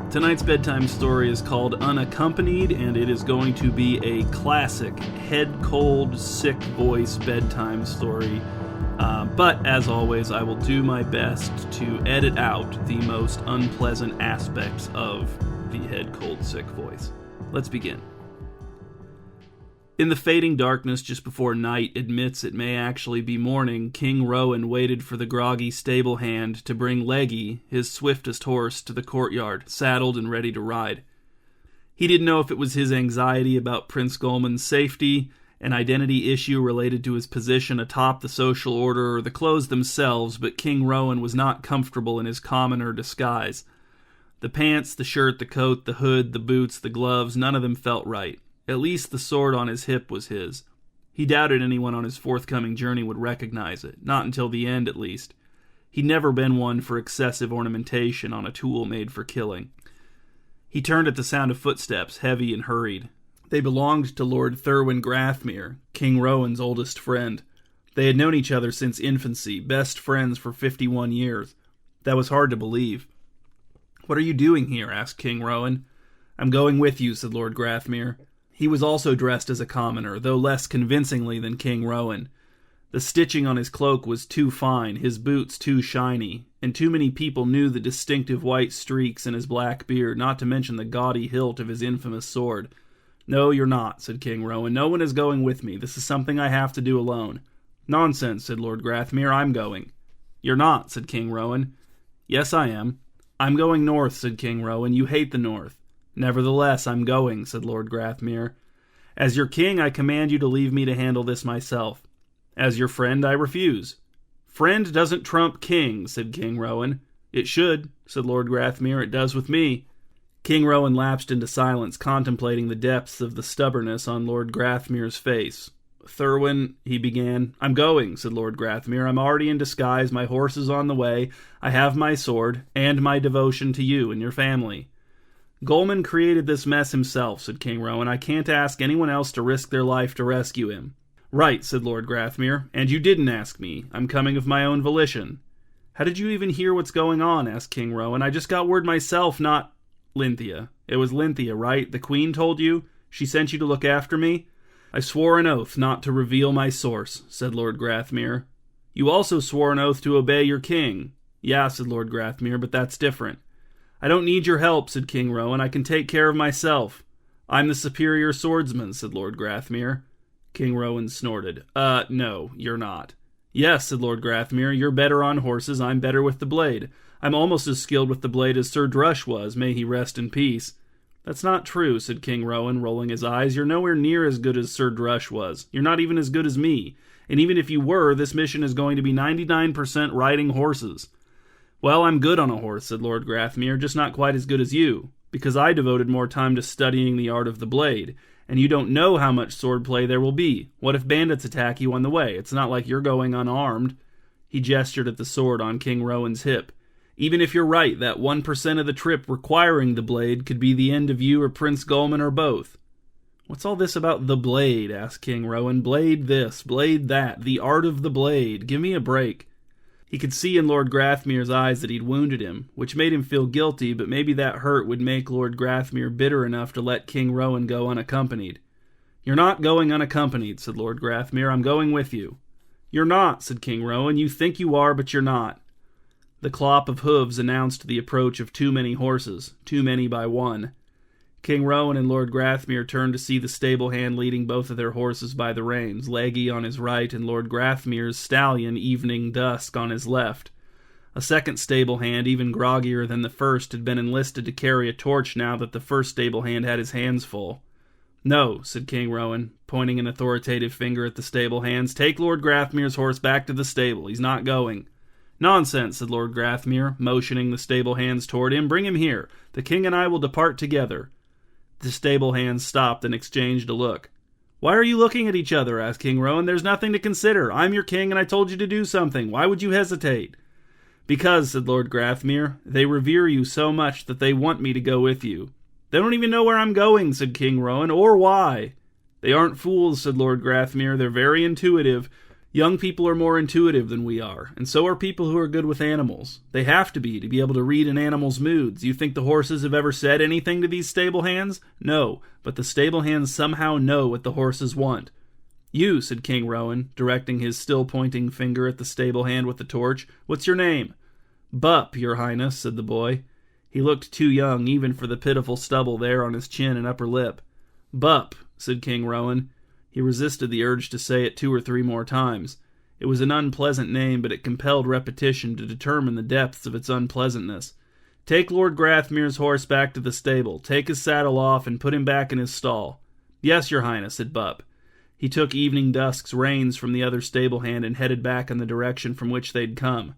Tonight's bedtime story is called Unaccompanied, and it is going to be a classic, head-cold, sick voice bedtime story. But, as always, I will do my best to edit out the most unpleasant aspects of the head-cold, sick voice. Let's begin. In the fading darkness just before night admits it may actually be morning, King Rowan waited for the groggy stable hand to bring Leggy, his swiftest horse, to the courtyard, saddled and ready to ride. He didn't know if it was his anxiety about Prince Goleman's safety, an identity issue related to his position atop the social order, or the clothes themselves, but King Rowan was not comfortable in his commoner disguise. The pants, the shirt, the coat, the hood, the boots, the gloves, none of them felt right. At least the sword on his hip was his. He doubted anyone on his forthcoming journey would recognize it, not until the end at least. He'd never been one for excessive ornamentation on a tool made for killing. He turned at the sound of footsteps, heavy and hurried. They belonged to Lord Thurwin Grathmere, King Rowan's oldest friend. They had known each other since infancy, best friends for 51 years. That was hard to believe. "What are you doing here?" asked King Rowan. "I'm going with you," said Lord Grathmere. He was also dressed as a commoner, though less convincingly than King Rowan. The stitching on his cloak was too fine, his boots too shiny, and too many people knew the distinctive white streaks in his black beard, not to mention the gaudy hilt of his infamous sword. "No, you're not," said King Rowan. "No one is going with me. This is something I have to do alone." "Nonsense," said Lord Grathmere. "I'm going." "You're not," said King Rowan. "Yes, I am." "I'm going north," said King Rowan. "You hate the north." "Nevertheless, I'm going," said Lord Grathmere. "As your king, I command you to leave me to handle this myself." "As your friend, I refuse." "Friend doesn't trump king," said King Rowan. "It should," said Lord Grathmere. "It does with me." King Rowan lapsed into silence, contemplating the depths of the stubbornness on Lord Grathmere's face. "Thurwin," he began. "I'm going," said Lord Grathmere. "I'm already in disguise, my horse is on the way, I have my sword, and my devotion to you and your family." "Goleman created this mess himself," said King Rowan. "I can't ask anyone else to risk their life to rescue him." "Right," said Lord Grathmere. "And you didn't ask me. I'm coming of my own volition." "How did you even hear what's going on?" asked King Rowan. "I just got word myself, not—" "Lynthia. It was Lynthia, right? The Queen told you? She sent you to look after me?" "I swore an oath not to reveal my source," said Lord Grathmere. "You also swore an oath to obey your king." "Yeah," said Lord Grathmere, "but that's different." "I don't need your help," said King Rowan. "I can take care of myself." "I'm the superior swordsman," said Lord Grathmere. King Rowan snorted. No, you're not." "Yes," said Lord Grathmere. "You're better on horses, I'm better with the blade. I'm almost as skilled with the blade as Sir Drush was, may he rest in peace." "That's not true," said King Rowan, rolling his eyes. "You're nowhere near as good as Sir Drush was. You're not even as good as me. And even if you were, this mission is going to be 99% riding horses." "Well, I'm good on a horse," said Lord Grathmere, "just not quite as good as you, because I devoted more time to studying the art of the blade, and you don't know how much swordplay there will be. What if bandits attack you on the way? It's not like you're going unarmed." He gestured at the sword on King Rowan's hip. "Even if you're right, that 1% of the trip requiring the blade could be the end of you or Prince Goleman or both." "What's all this about the blade?" asked King Rowan. "Blade this, blade that, the art of the blade. Give me a break." He could see in Lord Grathmere's eyes that he'd wounded him, which made him feel guilty, but maybe that hurt would make Lord Grathmere bitter enough to let King Rowan go unaccompanied. "You're not going unaccompanied," said Lord Grathmere. "I'm going with you." "You're not," said King Rowan. "You think you are, but you're not." The clop of hooves announced the approach of too many horses, too many by one. King Rowan and Lord Grathmere turned to see the stable hand leading both of their horses by the reins, Leggy on his right and Lord Grathmere's stallion, Evening Dusk, on his left. A second stable hand, even groggier than the first, had been enlisted to carry a torch now that the first stable hand had his hands full. "No," said King Rowan, pointing an authoritative finger at the stable hands. "Take Lord Grathmere's horse back to the stable. He's not going." "Nonsense," said Lord Grathmere, motioning the stable hands toward him. "Bring him here. The king and I will depart together." The stable hands stopped and exchanged a look. "Why are you looking at each other?" asked King Rowan. "There's nothing to consider. I'm your king and I told you to do something. Why would you hesitate?" "Because," said Lord Grathmere, "they revere you so much that they want me to go with you." "They don't even know where I'm going," said King Rowan, "or why." "They aren't fools," said Lord Grathmere. "They're very intuitive. Young people are more intuitive than we are, and so are people who are good with animals. They have to be able to read an animal's moods. You think the horses have ever said anything to these stable hands? No, but the stable hands somehow know what the horses want. You, said King Rowan, directing his still pointing finger at the stable hand with the torch. What's your name? Bup, your highness, said the boy. He looked too young even for the pitiful stubble there on his chin and upper lip. Bup, said King Rowan. He resisted the urge to say it 2 or 3 more times. It was an unpleasant name, but it compelled repetition to determine the depths of its unpleasantness. Take Lord Grathmere's horse back to the stable, take his saddle off, and put him back in his stall. Yes, your highness, said Bup. He took Evening Dusk's reins from the other stable hand and headed back in the direction from which they'd come.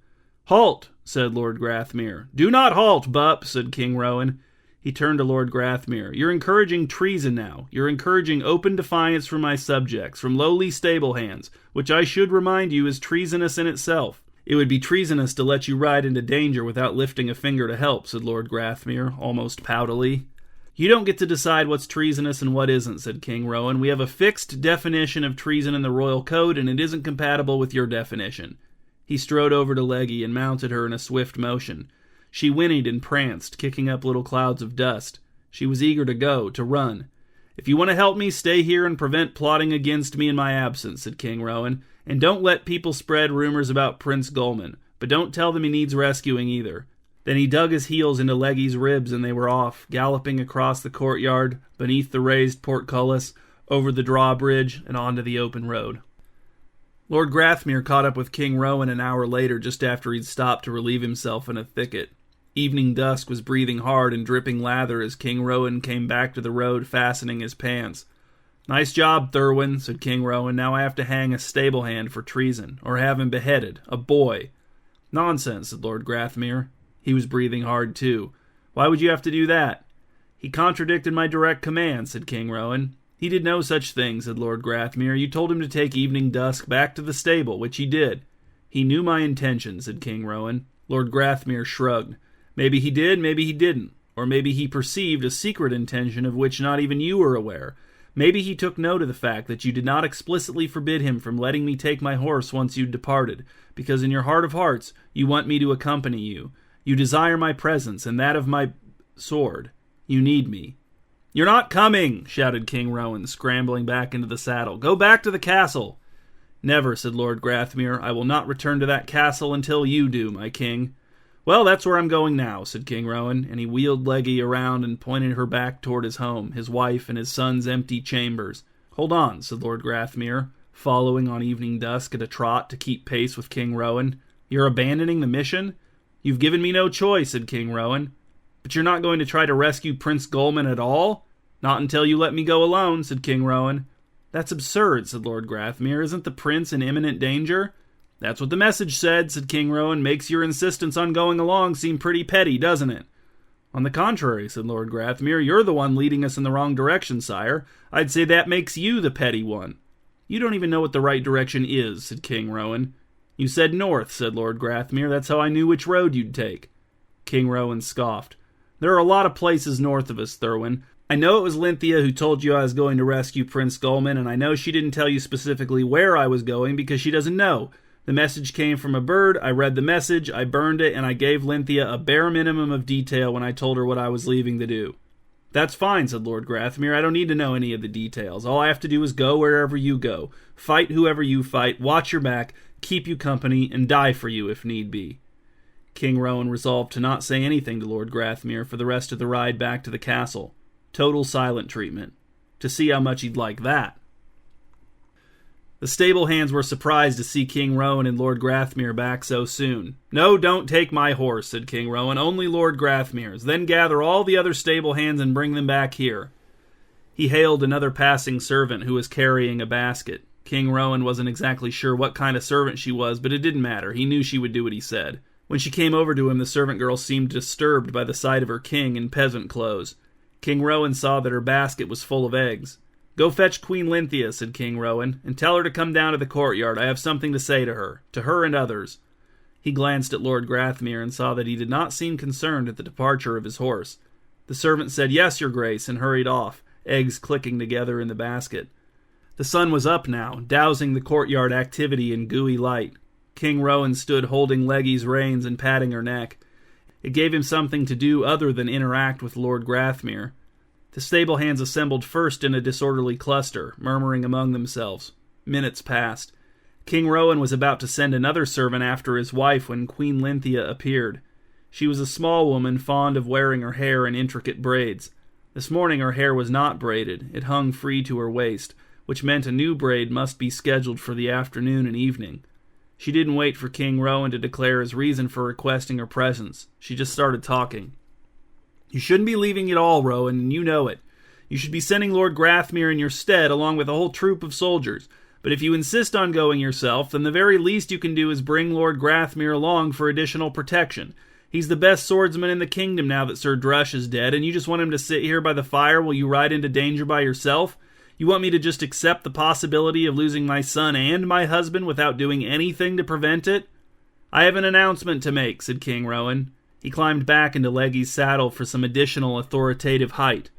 Halt, said Lord Grathmere. Do not halt, Bup, said King Rowan. He turned to Lord Grathmere. You're encouraging treason now. You're encouraging open defiance from my subjects, from lowly stable hands, which I should remind you is treasonous in itself. It would be treasonous to let you ride into danger without lifting a finger to help, said Lord Grathmere, almost poutily. You don't get to decide what's treasonous and what isn't, said King Rowan. We have a fixed definition of treason in the Royal Code, and it isn't compatible with your definition. He strode over to Leggy and mounted her in a swift motion. She whinnied and pranced, kicking up little clouds of dust. She was eager to go, to run. If you want to help me, stay here and prevent plotting against me in my absence, said King Rowan. And don't let people spread rumors about Prince Goldman, but don't tell them he needs rescuing either. Then he dug his heels into Leggy's ribs and they were off, galloping across the courtyard, beneath the raised portcullis, over the drawbridge, and onto the open road. Lord Grathmere caught up with King Rowan an hour later, just after he'd stopped to relieve himself in a thicket. Evening Dusk was breathing hard and dripping lather as King Rowan came back to the road, fastening his pants. Nice job, Thurwin, said King Rowan. Now I have to hang a stable hand for treason, or have him beheaded, a boy. Nonsense, said Lord Grathmere. He was breathing hard, too. Why would you have to do that? He contradicted my direct command, said King Rowan. He did no such thing, said Lord Grathmere. You told him to take Evening Dusk back to the stable, which he did. He knew my intention, said King Rowan. Lord Grathmere shrugged. Maybe he did, maybe he didn't. Or maybe he perceived a secret intention of which not even you were aware. Maybe he took note of the fact that you did not explicitly forbid him from letting me take my horse once you'd departed, because in your heart of hearts you want me to accompany you. You desire my presence and that of my sword. You need me. You're not coming, shouted King Rowan, scrambling back into the saddle. Go back to the castle. Never, said Lord Grathmere. I will not return to that castle until you do, my king. Well, that's where I'm going now, said King Rowan, and he wheeled Leggy around and pointed her back toward his home, his wife, and his son's empty chambers. Hold on, said Lord Grathmere, following on Evening Dusk at a trot to keep pace with King Rowan. You're abandoning the mission? You've given me no choice, said King Rowan. But you're not going to try to rescue Prince Goldman at all? Not until you let me go alone, said King Rowan. That's absurd, said Lord Grathmere. Isn't the prince in imminent danger? That's what the message said King Rowan. Makes your insistence on going along seem pretty petty, doesn't it? On the contrary, said Lord Grathmere, you're the one leading us in the wrong direction, sire. I'd say that makes you the petty one. You don't even know what the right direction is, said King Rowan. You said north, said Lord Grathmere. That's how I knew which road you'd take. King Rowan scoffed. There are a lot of places north of us, Thurwin. I know it was Lynthia who told you I was going to rescue Prince Goldman, and I know she didn't tell you specifically where I was going because she doesn't know. The message came from a bird, I read the message, I burned it, and I gave Lynthia a bare minimum of detail when I told her what I was leaving to do. That's fine, said Lord Grathmere. I don't need to know any of the details. All I have to do is go wherever you go, fight whoever you fight, watch your back, keep you company, and die for you if need be. King Rowan resolved to not say anything to Lord Grathmere for the rest of the ride back to the castle. Total silent treatment. To see how much he'd like that. The stable hands were surprised to see King Rowan and Lord Grathmere back so soon. No, don't take my horse, said King Rowan, only Lord Grathmere's. Then gather all the other stable hands and bring them back here. He hailed another passing servant who was carrying a basket. King Rowan wasn't exactly sure what kind of servant she was, but it didn't matter. He knew she would do what he said. When she came over to him, the servant girl seemed disturbed by the sight of her king in peasant clothes. King Rowan saw that her basket was full of eggs. Go fetch Queen Lynthia, said King Rowan, and tell her to come down to the courtyard. I have something to say to her and others. He glanced at Lord Grathmere and saw that he did not seem concerned at the departure of his horse. The servant said, Yes, your grace, and hurried off, eggs clicking together in the basket. The sun was up now, dousing the courtyard activity in gooey light. King Rowan stood holding Leggy's reins and patting her neck. It gave him something to do other than interact with Lord Grathmere. The stable hands assembled first in a disorderly cluster, murmuring among themselves. Minutes passed. King Rowan was about to send another servant after his wife when Queen Lynthia appeared. She was a small woman fond of wearing her hair in intricate braids. This morning her hair was not braided. It hung free to her waist, which meant a new braid must be scheduled for the afternoon and evening. She didn't wait for King Rowan to declare his reason for requesting her presence. She just started talking. "You shouldn't be leaving at all, Rowan, and you know it. You should be sending Lord Grathmere in your stead along with a whole troop of soldiers. But if you insist on going yourself, then the very least you can do is bring Lord Grathmere along for additional protection. He's the best swordsman in the kingdom now that Sir Drush is dead, and you just want him to sit here by the fire while you ride into danger by yourself? You want me to just accept the possibility of losing my son and my husband without doing anything to prevent it?" "I have an announcement to make," said King Rowan. He climbed back into Leggy's saddle for some additional authoritative height.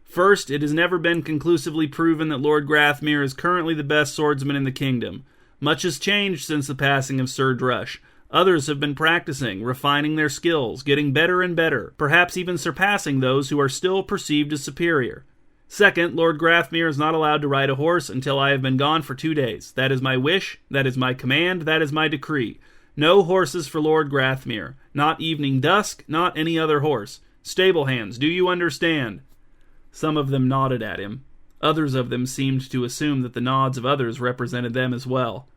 "First, it has never been conclusively proven that Lord Grathmere is currently the best swordsman in the kingdom. Much has changed since the passing of Sir Drush. Others have been practicing, refining their skills, getting better and better, perhaps even surpassing those who are still perceived as superior. Second, Lord Grathmere is not allowed to ride a horse until I have been gone for 2 days. That is my wish, that is my command, that is my decree. No horses for Lord Grathmere. Not Evening Dusk, not any other horse. Stable hands, do you understand?" Some of them nodded at him. Others of them seemed to assume that the nods of others represented them as well.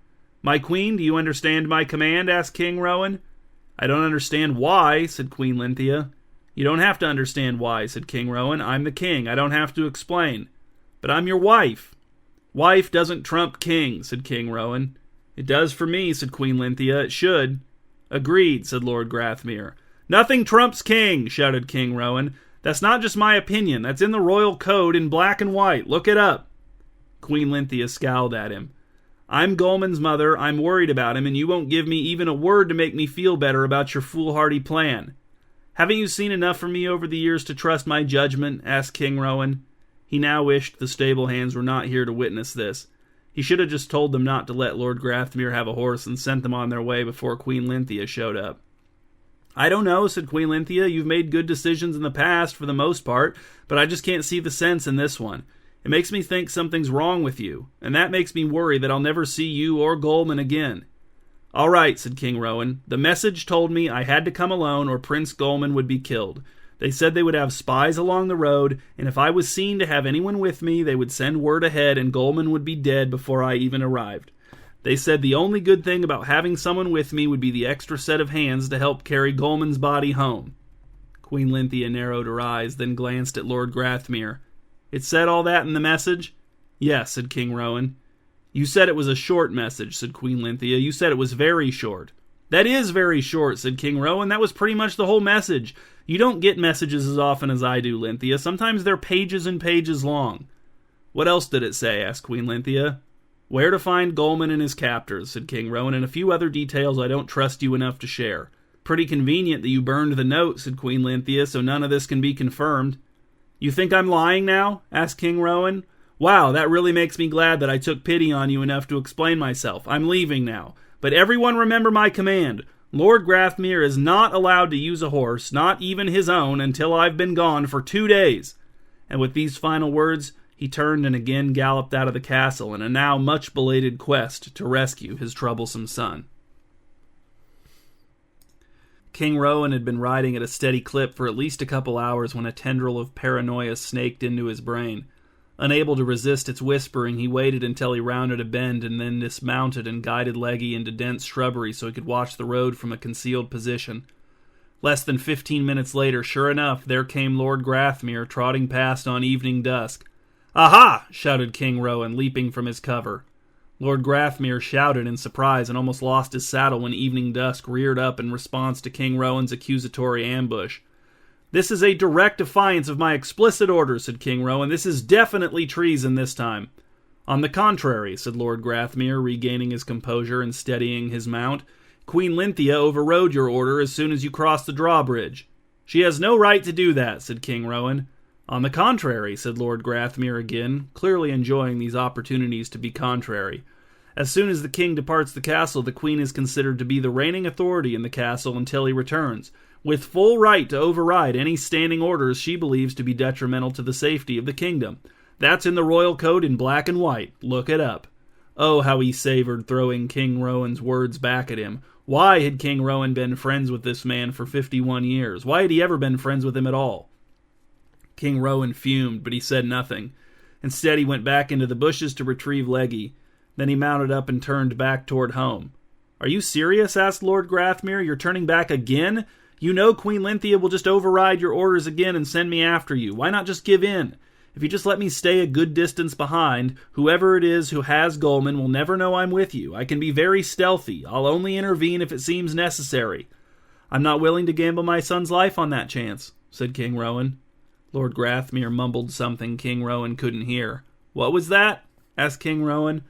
"My queen, do you understand my command?" asked King Rowan. "I don't understand why," said Queen Lynthia. "You don't have to understand why," said King Rowan. "I'm the king. I don't have to explain." "But I'm your wife." "Wife doesn't trump king," said King Rowan. "It does for me," said Queen Lynthia. "It should." "Agreed," said Lord Grathmere. "Nothing trumps king," shouted King Rowan. "That's not just my opinion. That's in the royal code in black and white. Look it up." Queen Lynthia scowled at him. "I'm Goleman's mother. I'm worried about him, and you won't give me even a word to make me feel better about your foolhardy plan." "Haven't you seen enough from me over the years to trust my judgment?" asked King Rowan. He now wished the stable hands were not here to witness this. He should have just told them not to let Lord Grathmere have a horse and sent them on their way before Queen Lynthia showed up. "I don't know," said Queen Lynthia. "You've made good decisions in the past for the most part, but I just can't see the sense in this one. It makes me think something's wrong with you, and that makes me worry that I'll never see you or Goleman again." "All right," said King Rowan. "The message told me I had to come alone or Prince Goleman would be killed. They said they would have spies along the road, and if I was seen to have anyone with me, they would send word ahead and Goleman would be dead before I even arrived. They said the only good thing about having someone with me would be the extra set of hands to help carry Goleman's body home." Queen Lynthia narrowed her eyes, then glanced at Lord Grathmere. "It said all that in the message?" "Yes," said King Rowan. "You said it was a short message," said Queen Lynthia. "You said it was very short." "That is very short," said King Rowan. "That was pretty much the whole message. You don't get messages as often as I do, Lynthia. Sometimes they're pages and pages long." "What else did it say?" asked Queen Lynthia. "Where to find Goleman and his captors," said King Rowan, "and a few other details I don't trust you enough to share." "Pretty convenient that you burned the note," said Queen Lynthia, "so none of this can be confirmed." "You think I'm lying now?" asked King Rowan. "Wow, that really makes me glad that I took pity on you enough to explain myself. I'm leaving now. But everyone remember my command. Lord Grathmere is not allowed to use a horse, not even his own, until I've been gone for 2 days." And with these final words, he turned and again galloped out of the castle in a now much belated quest to rescue his troublesome son. King Rowan had been riding at a steady clip for at least a couple hours when a tendril of paranoia snaked into his brain. Unable to resist its whispering, he waited until he rounded a bend and then dismounted and guided Leggy into dense shrubbery so he could watch the road from a concealed position. Less than 15 minutes later, sure enough, there came Lord Grathmere trotting past on Evening Dusk. "Aha!" shouted King Rowan, leaping from his cover. Lord Grathmere shouted in surprise and almost lost his saddle when Evening Dusk reared up in response to King Rowan's accusatory ambush. "This is a direct defiance of my explicit orders," said King Rowan. "This is definitely treason this time." "On the contrary," said Lord Grathmere, regaining his composure and steadying his mount. "Queen Lynthia overrode your order as soon as you crossed the drawbridge." "She has no right to do that," said King Rowan. On the contrary, said Lord Grathmere again, clearly enjoying these opportunities to be contrary. As soon as the king departs the castle, the queen is considered to be the reigning authority in the castle until he returns, with full right to override any standing orders she believes to be detrimental to the safety of the kingdom. That's in the royal code in black and white. Look it up. Oh, how he savored throwing King Rowan's words back at him. Why had King Rowan been friends with this man for 51 years? Why had he ever been friends with him at all? King Rowan fumed, but he said nothing. Instead, he went back into the bushes to retrieve Leggy. Then he mounted up and turned back toward home. Are you serious? Asked Lord Grathmere. You're turning back again? You know Queen Lynthia will just override your orders again and send me after you. Why not just give in? If you just let me stay a good distance behind, whoever it is who has Goldman will never know I'm with you. I can be very stealthy. I'll only intervene if it seems necessary. I'm not willing to gamble my son's life on that chance, said King Rowan. Lord Grathmere mumbled something King Rowan couldn't hear. What was that? Asked King Rowan.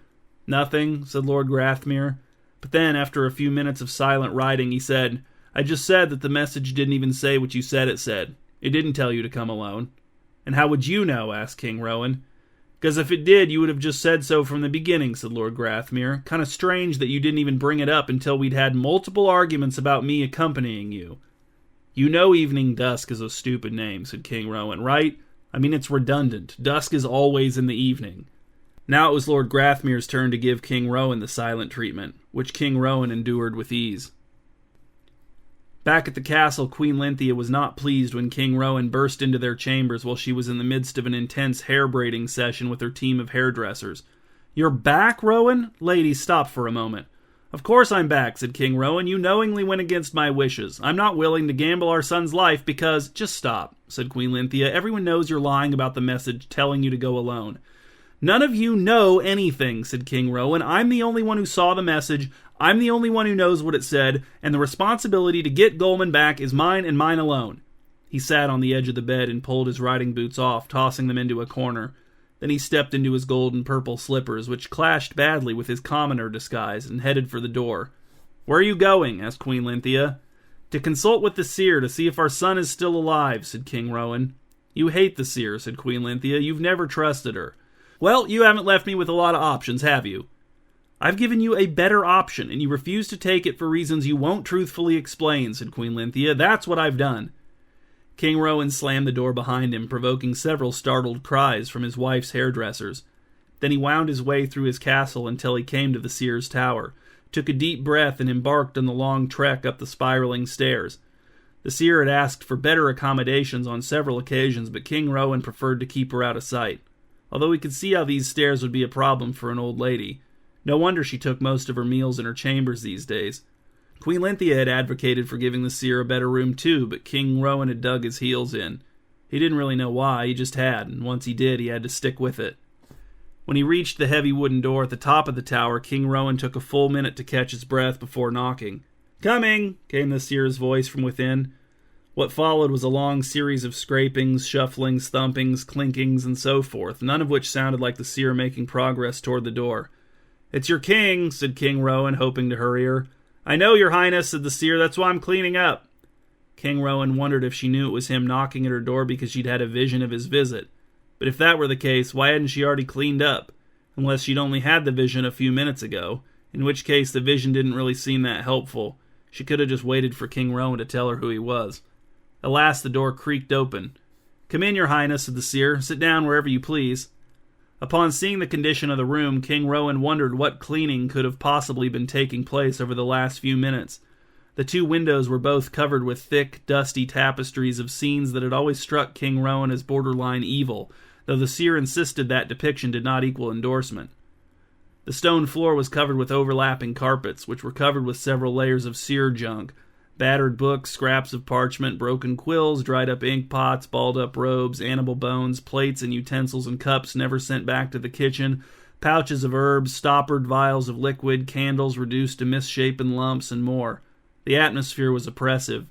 Nothing, said Lord Grathmere. But then, after a few minutes of silent writing, he said, I just said that the message didn't even say what you said it said. It didn't tell you to come alone. And how would you know? Asked King Rowan. Because if it did, you would have just said so from the beginning, said Lord Grathmere. Kind of strange that you didn't even bring it up until we'd had multiple arguments about me accompanying you. You know Evening Dusk is a stupid name, said King Rowan, right? I mean, it's redundant. Dusk is always in the evening. Now it was Lord Grathmere's turn to give King Rowan the silent treatment, which King Rowan endured with ease. Back at the castle, Queen Lynthia was not pleased when King Rowan burst into their chambers while she was in the midst of an intense hair-braiding session with her team of hairdressers. You're back, Rowan? Lady, stop for a moment. Of course I'm back, said King Rowan. You knowingly went against my wishes. I'm not willing to gamble our son's life because... Just stop, said Queen Lynthia. Everyone knows you're lying about the message telling you to go alone. None of you know anything, said King Rowan. I'm the only one who saw the message. I'm the only one who knows what it said, and the responsibility to get Goldman back is mine and mine alone. He sat on the edge of the bed and pulled his riding boots off, tossing them into a corner. Then he stepped into his gold and purple slippers, which clashed badly with his commoner disguise, and headed for the door. Where are you going? Asked Queen Lynthia. To consult with the seer to see if our son is still alive, said King Rowan. You hate the seer, said Queen Lynthia. You've never trusted her. Well, you haven't left me with a lot of options, have you? I've given you a better option, and you refuse to take it for reasons you won't truthfully explain, said Queen Lynthia. That's what I've done. King Rowan slammed the door behind him, provoking several startled cries from his wife's hairdressers. Then he wound his way through his castle until he came to the seer's tower, took a deep breath, and embarked on the long trek up the spiraling stairs. The seer had asked for better accommodations on several occasions, but King Rowan preferred to keep her out of sight. Although he could see how these stairs would be a problem for an old lady. No wonder she took most of her meals in her chambers these days. Queen Lynthia had advocated for giving the seer a better room too, but King Rowan had dug his heels in. He didn't really know why, he just had, and once he did, he had to stick with it. When he reached the heavy wooden door at the top of the tower, King Rowan took a full minute to catch his breath before knocking. "Coming!" came the seer's voice from within. What followed was a long series of scrapings, shufflings, thumpings, clinkings, and so forth, none of which sounded like the seer making progress toward the door. "It's your king," said King Rowan, hoping to hurry her. "I know, your highness," said the seer. "That's why I'm cleaning up." King Rowan wondered if she knew it was him knocking at her door because she'd had a vision of his visit. But if that were the case, why hadn't she already cleaned up? Unless she'd only had the vision a few minutes ago, in which case the vision didn't really seem that helpful. She could have just waited for King Rowan to tell her who he was. Alas, the door creaked open. "Come in, your highness," said the seer. "Sit down wherever you please." Upon seeing the condition of the room, King Rowan wondered what cleaning could have possibly been taking place over the last few minutes. The two windows were both covered with thick, dusty tapestries of scenes that had always struck King Rowan as borderline evil, though the seer insisted that depiction did not equal endorsement. The stone floor was covered with overlapping carpets, which were covered with several layers of seer junk, battered books, scraps of parchment, broken quills, dried-up ink pots, balled-up robes, animal bones, plates and utensils and cups never sent back to the kitchen, pouches of herbs, stoppered vials of liquid, candles reduced to misshapen lumps, and more. The atmosphere was oppressive.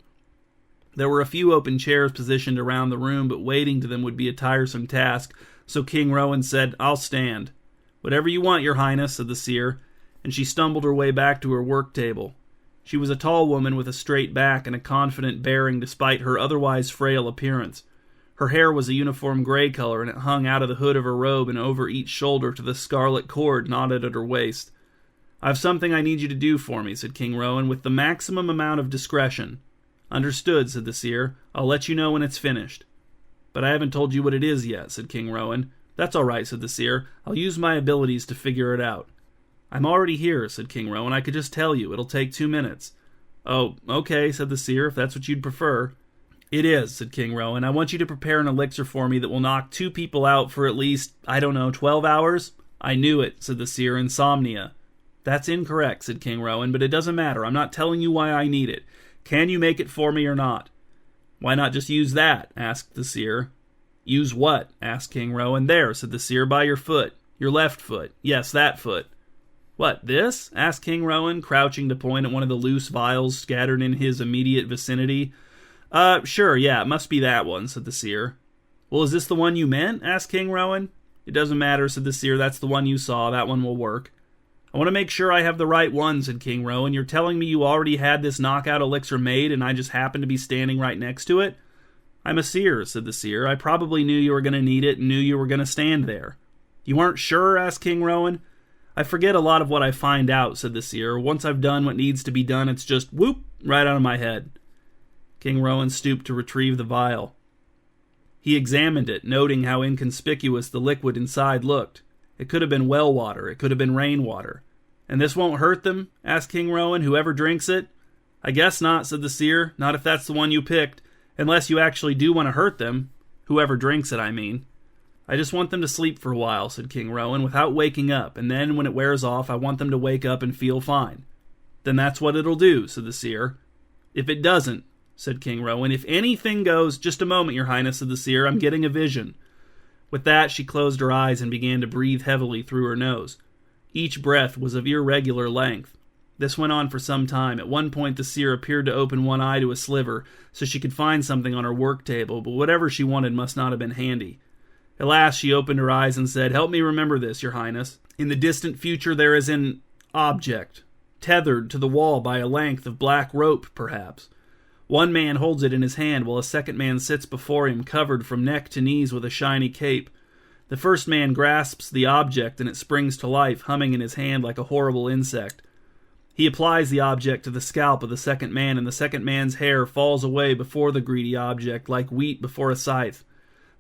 There were a few open chairs positioned around the room, but wading to them would be a tiresome task, so King Rowan said, "I'll stand." "Whatever you want, your highness," said the seer, and she stumbled her way back to her work table. She was a tall woman with a straight back and a confident bearing despite her otherwise frail appearance. Her hair was a uniform gray color, and it hung out of the hood of her robe and over each shoulder to the scarlet cord knotted at her waist. "I've something I need you to do for me," said King Rowan, "with the maximum amount of discretion." "Understood," said the seer. "I'll let you know when it's finished." "But I haven't told you what it is yet," said King Rowan. "That's all right," said the seer. "I'll use my abilities to figure it out." "I'm already here," said King Rowan. "I could just tell you. It'll take 2 minutes." "Oh, okay," said the seer, "if that's what you'd prefer." "It is," said King Rowan. "I want you to prepare an elixir for me that will knock 2 people out for at least, 12 hours? "I knew it," said the seer. "Insomnia." "That's incorrect," said King Rowan, "but it doesn't matter. I'm not telling you why I need it. Can you make it for me or not?" "Why not just use that?" asked the seer. "Use what?" asked King Rowan. "There," said the seer, "by your foot. Your left foot. Yes, that foot." "What, this?" asked King Rowan, crouching to point at one of the loose vials scattered in his immediate vicinity. Sure, yeah, it must be that one," said the seer. "Well, is this the one you meant?" asked King Rowan. "It doesn't matter," said the seer. "That's the one you saw. That one will work." "I want to make sure I have the right one," said King Rowan. "You're telling me you already had this knockout elixir made and I just happened to be standing right next to it?" "I'm a seer," said the seer. "I probably knew you were going to need it and knew you were going to stand there." "You weren't sure?" asked King Rowan. "I forget a lot of what I find out," said the seer. "Once I've done what needs to be done, it's just whoop, right out of my head." King Rowan stooped to retrieve the vial. He examined it, noting how inconspicuous the liquid inside looked. It could have been well water. It could have been rainwater. "And this won't hurt them?" asked King Rowan. "Whoever drinks it?" "I guess not," said the seer. "Not if that's the one you picked. Unless you actually do want to hurt them. Whoever drinks it, I mean." "I just want them to sleep for a while," said King Rowan, "without waking up, and then when it wears off, I want them to wake up and feel fine." "Then that's what it'll do," said the seer. "If it doesn't," said King Rowan, "if anything goes—" "Just a moment, your highness," said the seer. "I'm getting a vision." With that, she closed her eyes and began to breathe heavily through her nose. Each breath was of irregular length. This went on for some time. At one point, the seer appeared to open one eye to a sliver, so she could find something on her work table, but whatever she wanted must not have been handy. At last, she opened her eyes and said, "Help me remember this, your highness. In the distant future, there is an object, tethered to the wall by a length of black rope, perhaps. One man holds it in his hand, while a second man sits before him, covered from neck to knees with a shiny cape. The first man grasps the object, and it springs to life, humming in his hand like a horrible insect. He applies the object to the scalp of the second man, and the second man's hair falls away before the greedy object, like wheat before a scythe.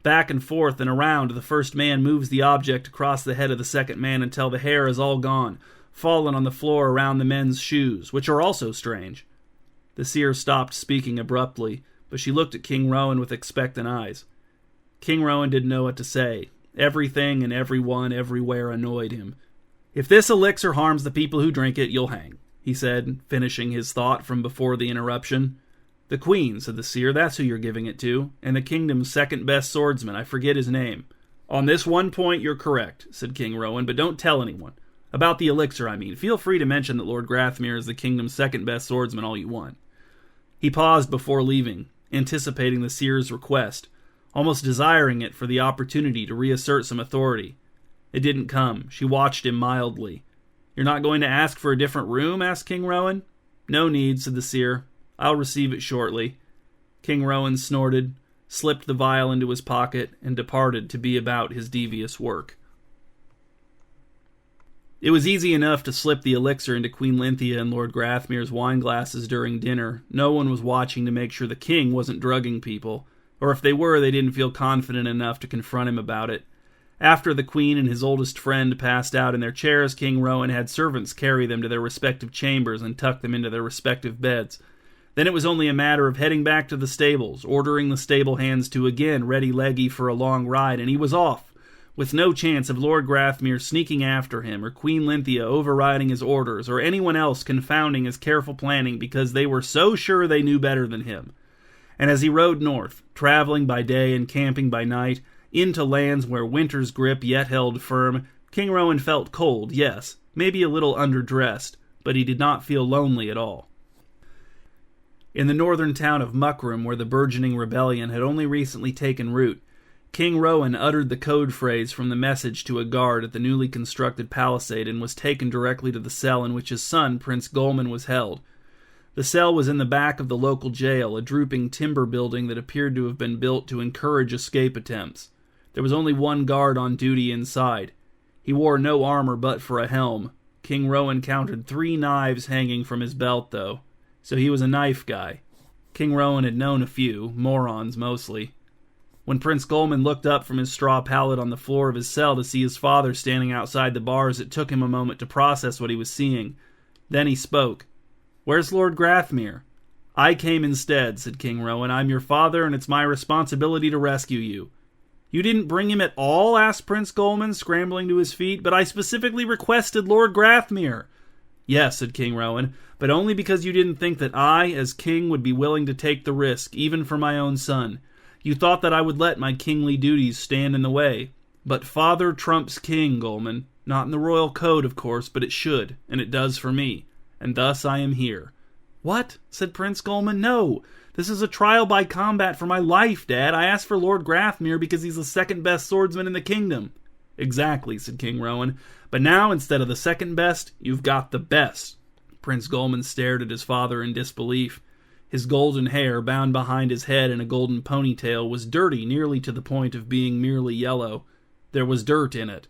Back and forth and around, the first man moves the object across the head of the second man until the hair is all gone, fallen on the floor around the men's shoes, which are also strange." The seer stopped speaking abruptly, but she looked at King Rowan with expectant eyes. King Rowan didn't know what to say. Everything and everyone everywhere annoyed him. "If this elixir harms the people who drink it, you'll hang," he said, finishing his thought from before the interruption. "The Queen," said the seer, "that's who you're giving it to, and the kingdom's second-best swordsman, I forget his name." "On this one point, you're correct," said King Rowan, "but don't tell anyone. About the elixir, I mean. Feel free to mention that Lord Grathmere is the kingdom's second-best swordsman all you want." He paused before leaving, anticipating the seer's request, almost desiring it for the opportunity to reassert some authority. It didn't come. She watched him mildly. "You're not going to ask for a different room?" asked King Rowan. "No need," said the seer. "I'll receive it shortly." King Rowan snorted, slipped the vial into his pocket, and departed to be about his devious work. It was easy enough to slip the elixir into Queen Lynthia and Lord Grathmere's wine glasses during dinner. No one was watching to make sure the king wasn't drugging people, or if they were, they didn't feel confident enough to confront him about it. After the queen and his oldest friend passed out in their chairs, King Rowan had servants carry them to their respective chambers and tuck them into their respective beds. Then it was only a matter of heading back to the stables, ordering the stable hands to again ready Leggy for a long ride, and he was off, with no chance of Lord Grathmere sneaking after him, or Queen Lynthia overriding his orders, or anyone else confounding his careful planning because they were so sure they knew better than him. And as he rode north, traveling by day and camping by night, into lands where winter's grip yet held firm, King Rowan felt cold, yes, maybe a little underdressed, but he did not feel lonely at all. In the northern town of Muckram, where the burgeoning rebellion had only recently taken root, King Rowan uttered the code phrase from the message to a guard at the newly constructed palisade and was taken directly to the cell in which his son, Prince Golman, was held. The cell was in the back of the local jail, a drooping timber building that appeared to have been built to encourage escape attempts. There was only one guard on duty inside. He wore no armor but for a helm. King Rowan counted 3 knives hanging from his belt, though, so he was a knife guy. King Rowan had known a few, morons mostly. When Prince Goldman looked up from his straw pallet on the floor of his cell to see his father standing outside the bars, it took him a moment to process what he was seeing. Then he spoke. "Where's Lord Grathmere?" "I came instead," said King Rowan. "I'm your father, and it's my responsibility to rescue you." "You didn't bring him at all?" asked Prince Goldman, scrambling to his feet. "But I specifically requested Lord Grathmere." "Yes," said King Rowan, "but only because you didn't think that I, as king, would be willing to take the risk, even for my own son. You thought that I would let my kingly duties stand in the way. But father trumps king, Goldman. Not in the royal code, of course, but it should, and it does for me. And thus I am here." "What?" said Prince Goldman. "No, this is a trial by combat for my life, Dad. I asked for Lord Grathmere because he's the second best swordsman in the kingdom." "Exactly," said King Rowan. "But now, instead of the second best, you've got the best." Prince Goldman stared at his father in disbelief. His golden hair, bound behind his head in a golden ponytail, was dirty nearly to the point of being merely yellow. There was dirt in it.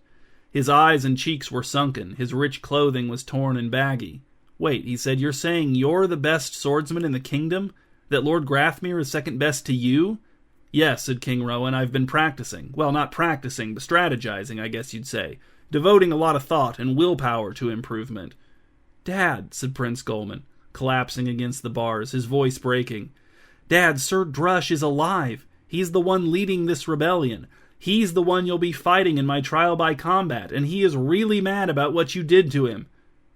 His eyes and cheeks were sunken. His rich clothing was torn and baggy. "Wait," he said, "you're saying you're the best swordsman in the kingdom? That Lord Grathmere is second best to you?" "Yes," said King Rowan, "I've been practicing. Well, not practicing, but strategizing, I guess you'd say. Devoting a lot of thought and willpower to improvement." "Dad," said Prince Goldman, collapsing against the bars, his voice breaking. "Dad, Sir Drush is alive. He's the one leading this rebellion. He's the one you'll be fighting in my trial by combat, and he is really mad about what you did to him."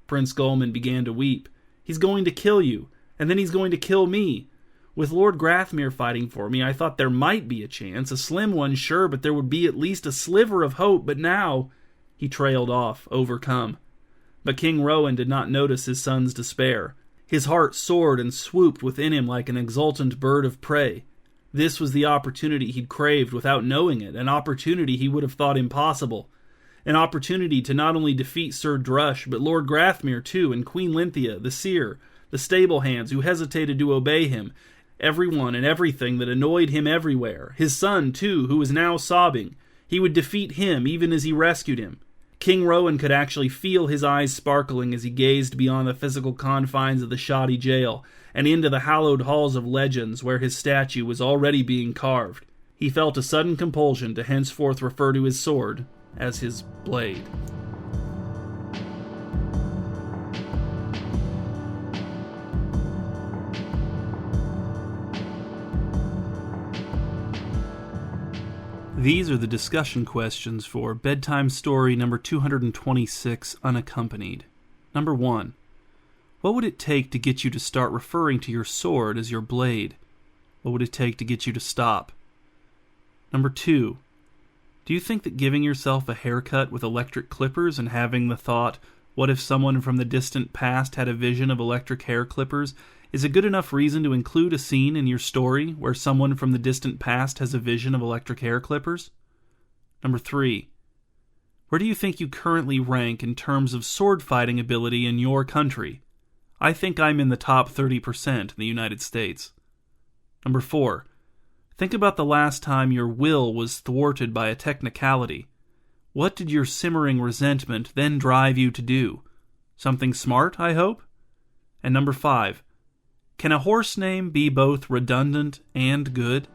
Prince Goldman began to weep. "He's going to kill you, and then he's going to kill me. With Lord Grathmere fighting for me, I thought there might be a chance, a slim one, sure, but there would be at least a sliver of hope, but now—" He trailed off, overcome. But King Rowan did not notice his son's despair. His heart soared and swooped within him like an exultant bird of prey. This was the opportunity he'd craved without knowing it, an opportunity he would have thought impossible. An opportunity to not only defeat Sir Drush, but Lord Grathmere too, and Queen Lynthia, the seer, the stable hands who hesitated to obey him, everyone and everything that annoyed him everywhere. His son, too, who was now sobbing. He would defeat him even as he rescued him. King Rowan could actually feel his eyes sparkling as he gazed beyond the physical confines of the shoddy jail and into the hallowed halls of legends where his statue was already being carved. He felt a sudden compulsion to henceforth refer to his sword as his blade. These are the discussion questions for Bedtime Story number 226, Unaccompanied. Number 1. What would it take to get you to start referring to your sword as your blade? What would it take to get you to stop? Number 2. Do you think that giving yourself a haircut with electric clippers and having the thought, what if someone from the distant past had a vision of electric hair clippers, is a good enough reason to include a scene in your story where someone from the distant past has a vision of electric hair clippers? Number 3. Where do you think you currently rank in terms of sword fighting ability in your country? I think I'm in the top 30% in the United States. Number 4. Think about the last time your will was thwarted by a technicality. What did your simmering resentment then drive you to do? Something smart, I hope? And number 5. Can a horse name be both redundant and good?